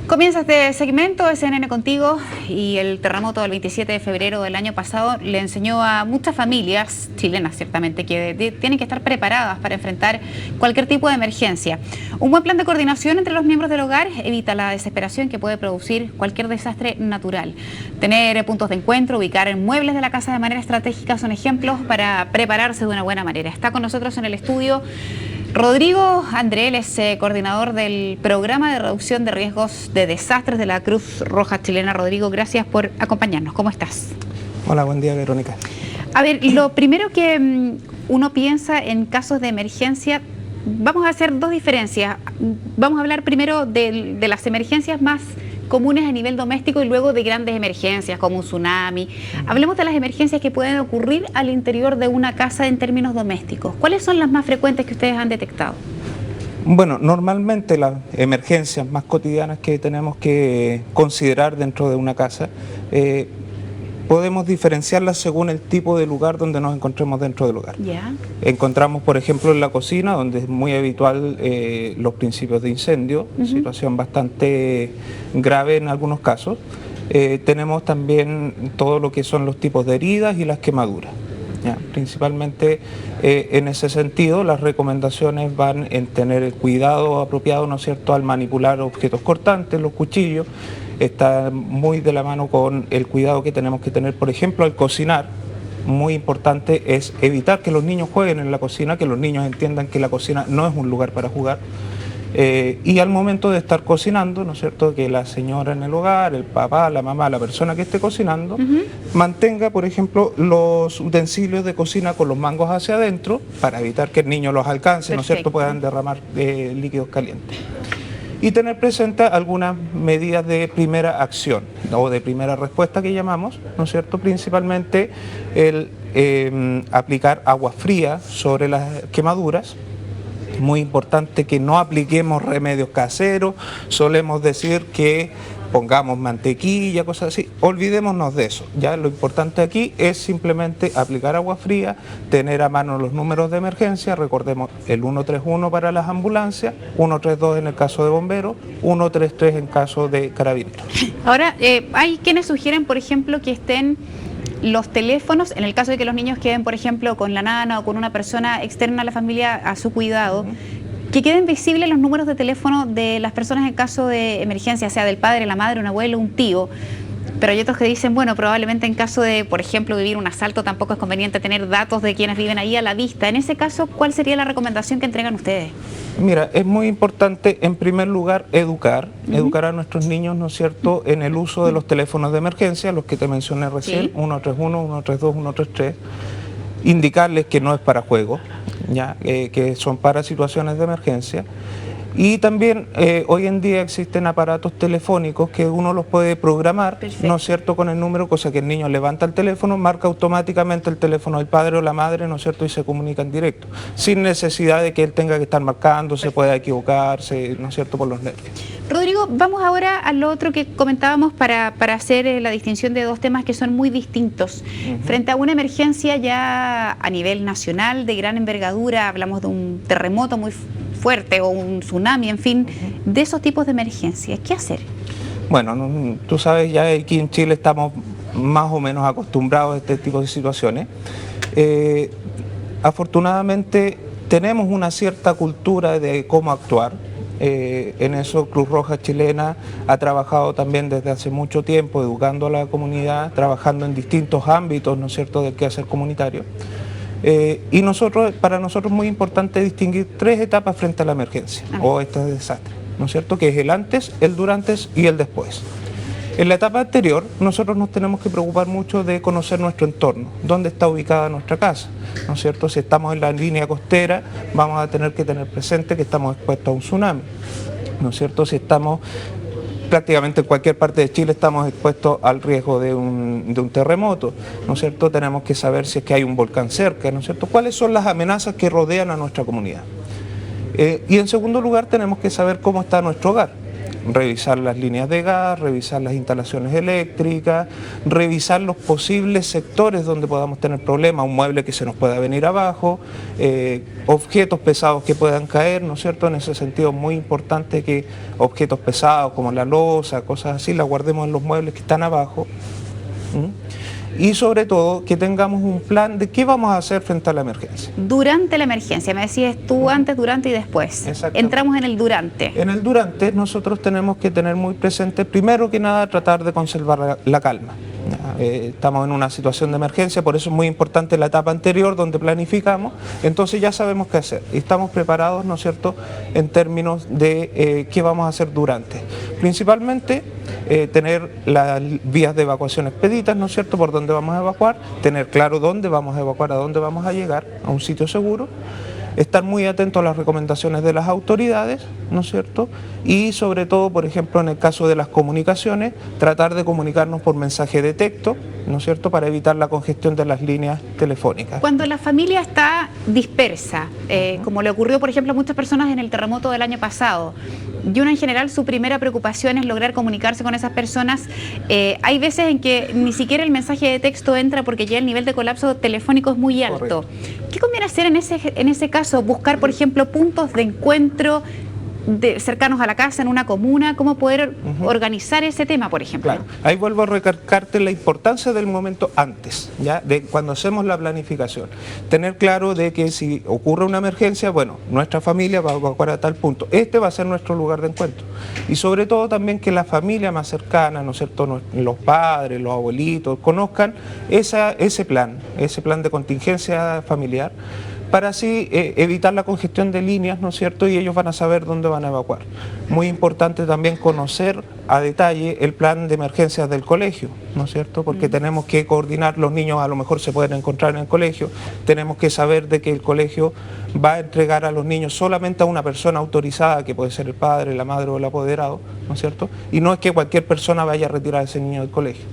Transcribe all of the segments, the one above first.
Comienza este segmento de CNN Contigo y el terremoto del 27 de febrero del año pasado le enseñó a muchas familias chilenas, ciertamente, que tienen que estar preparadas para enfrentar cualquier tipo de emergencia. Un buen plan de coordinación entre los miembros del hogar evita la desesperación que puede producir cualquier desastre natural. Tener puntos de encuentro, ubicar muebles de la casa de manera estratégica son ejemplos para prepararse de una buena manera. Está con nosotros en el estudio Rodrigo André, es coordinador del programa de reducción de riesgos de desastres de la Cruz Roja Chilena. Rodrigo, gracias por acompañarnos. ¿Cómo estás? Hola, buen día, Verónica. A ver, lo primero que uno piensa en casos de emergencia, vamos a hacer dos diferencias. Vamos a hablar primero de las emergencias más comunes a nivel doméstico y luego de grandes emergencias como un tsunami. Hablemos de las emergencias que pueden ocurrir al interior de una casa en términos domésticos. ¿Cuáles son las más frecuentes que ustedes han detectado? Bueno, normalmente las emergencias más cotidianas que tenemos que considerar dentro de una casa, podemos diferenciarlas según el tipo de lugar donde nos encontremos dentro del hogar. ¿Ya? Encontramos, por ejemplo, en la cocina, donde es muy habitual los principios de incendio, situación bastante grave en algunos casos. Tenemos también todo lo que son los tipos de heridas y las quemaduras. ¿Ya? Principalmente en ese sentido, las recomendaciones van en tener el cuidado apropiado, ¿no es cierto?, al manipular objetos cortantes, los cuchillos. Está muy de la mano con el cuidado que tenemos que tener, por ejemplo, al cocinar. Muy importante es evitar que los niños jueguen en la cocina, que los niños entiendan que la cocina no es un lugar para jugar. Y al momento de estar cocinando, ¿no es cierto?, que la señora en el hogar, el papá, la mamá, la persona que esté cocinando, mantenga, por ejemplo, los utensilios de cocina con los mangos hacia adentro para evitar que el niño los alcance, ¿no es cierto?, puedan derramar líquidos calientes. Y tener presente algunas medidas de primera acción o de primera respuesta que llamamos, ¿no es cierto?, principalmente el aplicar agua fría sobre las quemaduras. Muy importante que no apliquemos remedios caseros, solemos decir que pongamos mantequilla, cosas así, olvidémonos de eso. Ya lo importante aquí es simplemente aplicar agua fría, tener a mano los números de emergencia, recordemos el 131 para las ambulancias, 132 en el caso de bomberos, 133 en caso de carabineros. Ahora, hay quienes sugieren, por ejemplo, que estén los teléfonos, en el caso de que los niños queden, por ejemplo, con la nana o con una persona externa a la familia a su cuidado, que queden visibles los números de teléfono de las personas en caso de emergencia, sea del padre, la madre, un abuelo, un tío. Pero hay otros que dicen, bueno, probablemente en caso de, por ejemplo, vivir un asalto, tampoco es conveniente tener datos de quienes viven ahí a la vista. En ese caso, ¿cuál sería la recomendación que entregan ustedes? Mira, es muy importante, en primer lugar, educar a nuestros niños, ¿no es cierto?, en el uso de los teléfonos de emergencia, los que te mencioné recién, 131, 132, 133, indicarles que no es para juego, ya que son para situaciones de emergencia. Y también hoy en día existen aparatos telefónicos que uno los puede programar, ¿no es cierto?, con el número, cosa que el niño levanta el teléfono, marca automáticamente el teléfono del padre o la madre, ¿no es cierto?, y se comunica en directo, sin necesidad de que él tenga que estar marcando, se pueda equivocarse, ¿no es cierto?, por los nervios. Rodrigo, vamos ahora a lo otro que comentábamos para hacer la distinción de dos temas que son muy distintos. Frente a una emergencia ya a nivel nacional de gran envergadura, hablamos de un terremoto muy fuerte o un tsunami, en fin, de esos tipos de emergencias, ¿qué hacer? Bueno, tú sabes, ya aquí en Chile estamos más o menos acostumbrados a este tipo de situaciones. Afortunadamente tenemos una cierta cultura de cómo actuar. En eso Cruz Roja Chilena ha trabajado también desde hace mucho tiempo educando a la comunidad, trabajando en distintos ámbitos, ¿no es cierto?, del quehacer comunitario. Y para nosotros es muy importante distinguir tres etapas frente a la emergencia o este desastre, ¿no es cierto?, que es el antes, el durante y el después. En la etapa anterior, nosotros nos tenemos que preocupar mucho de conocer nuestro entorno, dónde está ubicada nuestra casa, ¿no es cierto? Si estamos en la línea costera, vamos a tener que tener presente que estamos expuestos a un tsunami, ¿no es cierto? Si estamos prácticamente en cualquier parte de Chile estamos expuestos al riesgo de un terremoto, ¿no es cierto? Tenemos que saber si es que hay un volcán cerca, ¿no es cierto? ¿Cuáles son las amenazas que rodean a nuestra comunidad? Y en segundo lugar tenemos que saber cómo está nuestro hogar. revisar las líneas de gas, revisar las instalaciones eléctricas, revisar los posibles sectores donde podamos tener problemas, un mueble que se nos pueda venir abajo, objetos pesados que puedan caer, ¿no es cierto? En ese sentido es muy importante que objetos pesados como la losa, cosas así, las guardemos en los muebles que están abajo. Y sobre todo que tengamos un plan de qué vamos a hacer frente a la emergencia. Durante la emergencia, me decías tú antes, durante y después. Entramos en el durante. En el durante nosotros tenemos que tener muy presente, primero que nada, tratar de conservar la calma. Estamos en una situación de emergencia, por eso es muy importante la etapa anterior donde planificamos, entonces ya sabemos qué hacer y estamos preparados, ¿no es cierto?, en términos de qué vamos a hacer durante. Principalmente tener las vías de evacuación expeditas, ¿no es cierto?, por donde vamos a evacuar, tener claro dónde vamos a evacuar, a dónde vamos a llegar, a un sitio seguro. Estar muy atentos a las recomendaciones de las autoridades, ¿no es cierto? Y sobre todo, por ejemplo, en el caso de las comunicaciones, tratar de comunicarnos por mensaje de texto, ¿no es cierto?, para evitar la congestión de las líneas telefónicas. Cuando la familia está dispersa, como le ocurrió, por ejemplo, a muchas personas en el terremoto del año pasado, y uno en general su primera preocupación es lograr comunicarse con esas personas, hay veces en que ni siquiera el mensaje de texto entra porque ya el nivel de colapso telefónico es muy alto. Correcto. ¿Qué conviene hacer en ese caso? Buscar, por ejemplo, puntos de encuentro cercanos a la casa, en una comuna, cómo poder organizar ese tema, por ejemplo. Claro. Ahí vuelvo a recalcarte la importancia del momento antes, ¿ya?, de cuando hacemos la planificación. Tener claro de que si ocurre una emergencia, bueno, nuestra familia va a evacuar a tal punto. Este va a ser nuestro lugar de encuentro. Y sobre todo también que la familia más cercana, ¿no es cierto?, los padres, los abuelitos, conozcan ese plan de contingencia familiar, para así evitar la congestión de líneas, ¿no es cierto?, y ellos van a saber dónde van a evacuar. Muy importante también conocer a detalle el plan de emergencias del colegio, ¿no es cierto?, porque tenemos que coordinar, los niños a lo mejor se pueden encontrar en el colegio, tenemos que saber de que el colegio va a entregar a los niños solamente a una persona autorizada, que puede ser el padre, la madre o el apoderado, ¿no es cierto?, y no es que cualquier persona vaya a retirar a ese niño del colegio.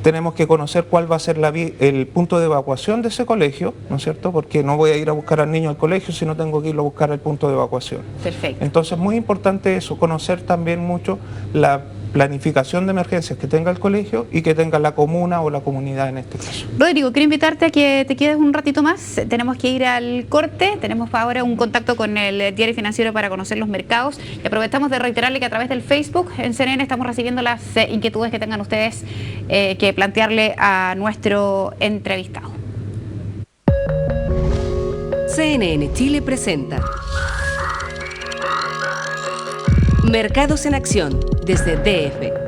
Tenemos que conocer cuál va a ser el punto de evacuación de ese colegio, ¿no es cierto?, porque no voy a ir a buscar al niño al colegio si no tengo que irlo a buscar al punto de evacuación. Perfecto. Entonces, muy importante eso, conocer también mucho la planificación de emergencias que tenga el colegio y que tenga la comuna o la comunidad en este caso. Rodrigo, quiero invitarte a que te quedes un ratito más. Tenemos que ir al corte, tenemos ahora un contacto con el diario financiero para conocer los mercados y aprovechamos de reiterarle que a través del Facebook en CNN estamos recibiendo las inquietudes que tengan ustedes que plantearle a nuestro entrevistado. CNN Chile presenta Mercados en Acción desde DF.